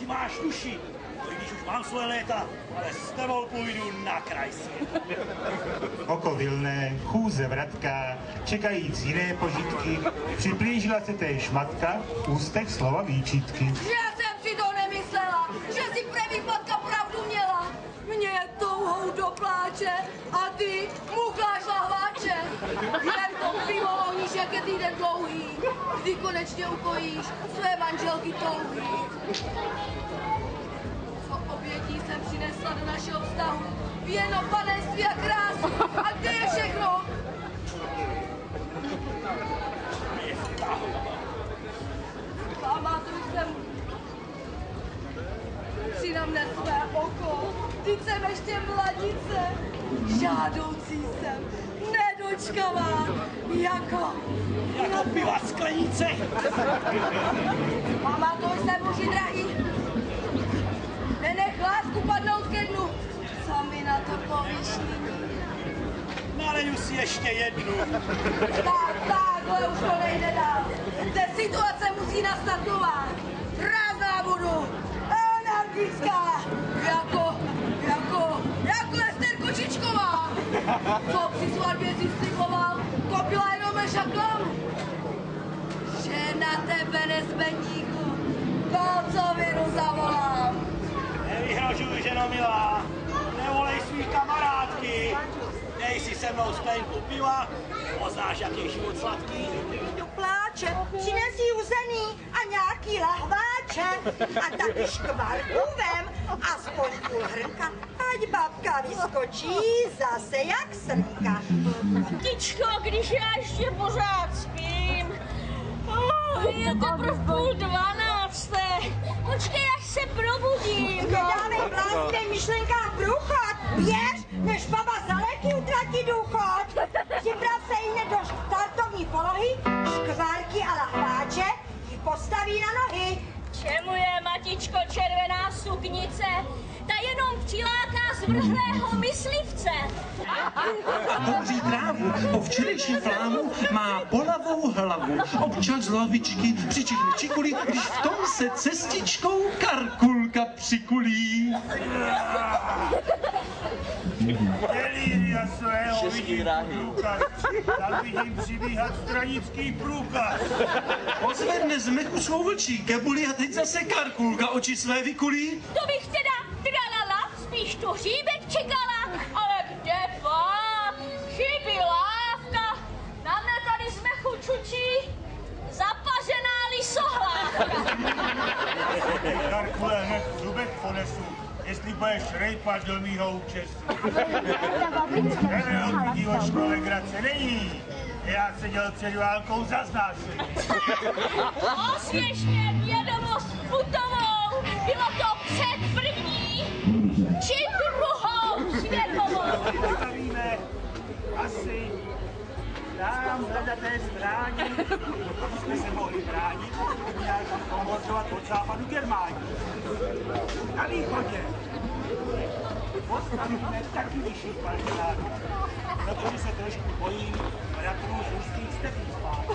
máš duši. I když už mám svoje léta, ale s tebou půjdu na kraj světa. Oko vilné, chůze vratká, čekajíc jiné požitky, přiblížila se též matka, ústek slova výčitky. Já jsem si to nemyslela, že si první matka pravdu měla. Mě touhou do pláče a ty mukláš lahváče. Jen to pivo ohníš, jak je týden dlouhý, kdy konečně ukojíš své manželky touhy. Co obětí jsem přinesla do našeho vztahu, jenom panenství a krásu. A kde je všechno? Pamatuj jsem si na mne své oko, teď jsem ještě mladice, žádoucí jsem, nedočkavá, jako piva sklenice. Pamatuj se, muži drahý, nenech lásku padnout ke dnu, co mi na to povíš nyní? Naleju si ještě jednu. Takhle už to nejde dál. Té situace musí nastat nová. Rázná budu. Energická. Jako Ester Kočičková. Co při svatbě si sliboval, to byla jenom šaklam. Že na tebe nezbendíku kolcovinu zavolám. Nevyhrožuj, ženo milá. Nevolej svý kamarádky. Dej si se mnou sklenku piva, poznáš, jak je život sladký. Do pláče přinesí uzený a nějaký lahváče a taky škvarku vem, aspoň půl hrnka, ať babka vyskočí zase jak srnka. Matičko, když já ještě pořád spím, je teprve 11:30. Počkej, až se probudím. Nedávej bláznej myšlenkách průchod, běž, než baba za léky utratí důchod. Připrav se jí do startovní polohy, škvárky a lahváče ji postaví na nohy. Čemu je, matičko, červená suknice? Ta jenom přiláká zvrhlého myslivce. Kouří trávu, po včerejším flámu má bolavou hlavu. Občas z lavičky přičihne čikuli, když v tom se cestičkou karkulka přikulí. Delíria svého vidím průkaz. Tam vidím přibíhat stranický průkaz. Pozvedne z mechu svou vlčí kebuli a teď zase karkulka oči své vykulí. To bych teda tralala, spíš tu hříbek čekala, ale kde pak? Chybí lávka, na mne tady z mechu čučí zapařená lisohlávka. Karkule, hned zubek ponesu, jestli budeš rejpat do mýho účesu. Neodvidí o škole grace není. Já seděl před válkou za znásilí. Osvěžně vědomost putovou, bylo to před první či druhou světovou. Postavíme asi tam na té stráně, aby jsme se mohli bránit, nějak pomocovat od západu Germánii. Na východě postavíme taky vyšší kvalitátu, protože se trošku bojím bratrů z ruských stepních spát.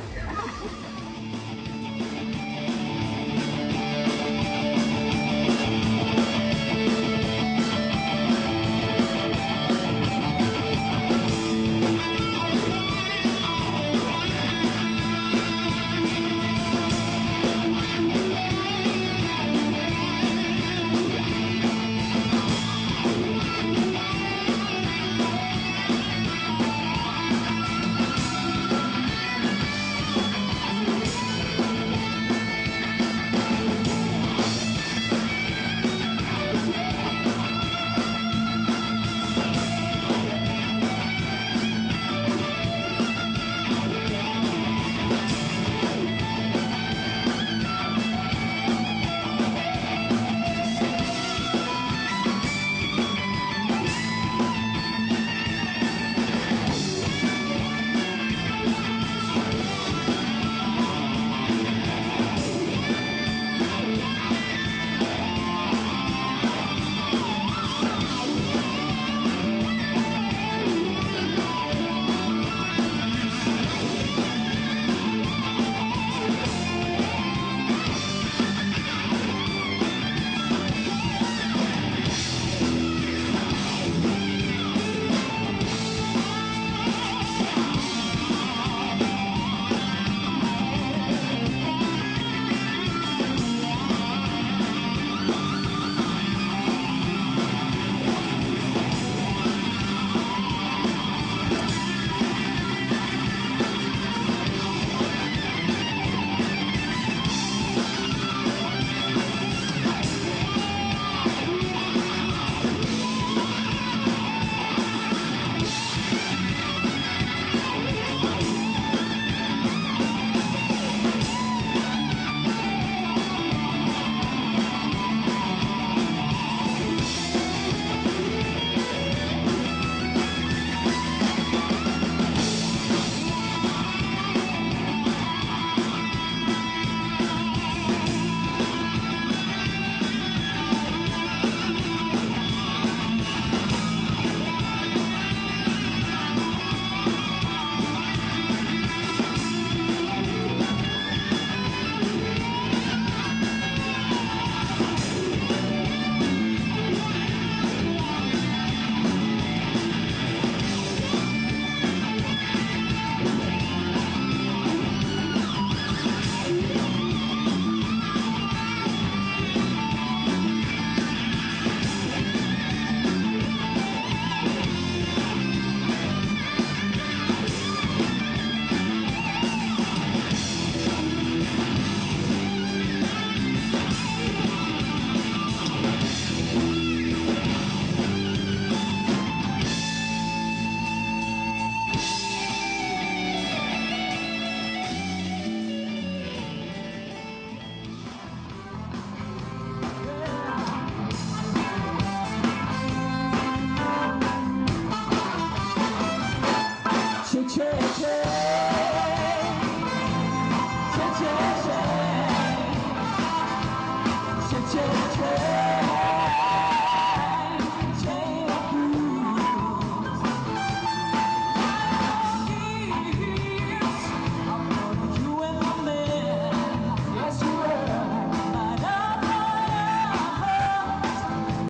Če,